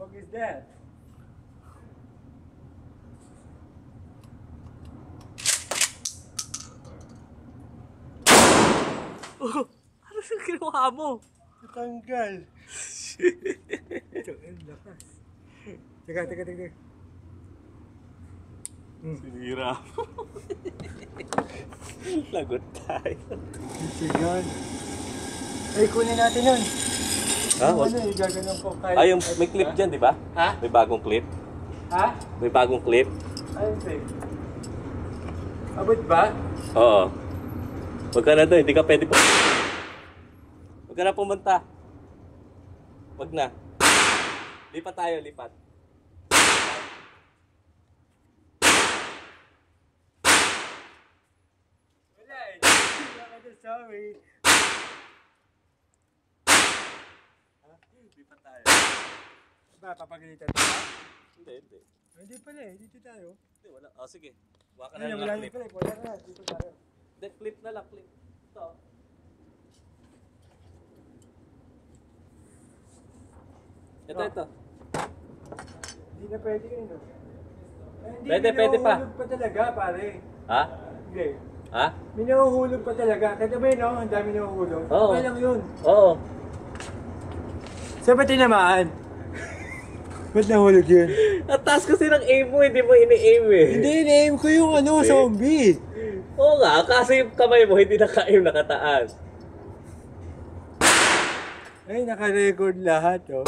fuck is that? Oh, ano yung ginawa mo? Natanggal. Ito, lakas. Teka. Sinira mo. Lagot tayo. Sigan. Ay, kunin natin yun. Ha? Gaganon ko kahit... Ay, yung may clip dyan, di ba? Ha? May bagong clip. Ha? May bagong clip. Ayun, babe. Abot ba? Oo. Huwag ka na doon, hindi ka pwede po. Huwag ka na pumunta. Huwag na. Lipat tayo, lipat. Wala eh. Sorry. Lipat tayo. Ba, papagalitan mo ba? Hindi. Hindi pala eh, dito tayo. Hindi, wala. O, sige. Huwag ka na Ay, lang wala clip. pala, wala na, dito tayo. Hindi, clip na lang, clip. Ito. Ito. Hindi na pwede yun, no? Hindi, Pwede pa. minuhulog pa talaga, pare. Ha? Hindi. Ha? Minuhulog pa talaga. Kaya ba yun, no? Ang dami minuhulog. Oo. Okay lang yun. Oo. Saan ba tinamaan? Ba't nahulog yun? Ang taas kasi ng aim mo, hindi mo ini-aim eh. Hindi, in-aim ko yung zombie. Oo nga, kasi yung kamay mo hindi naka-aim, nakataas. Ay, naka-record lahat, oh.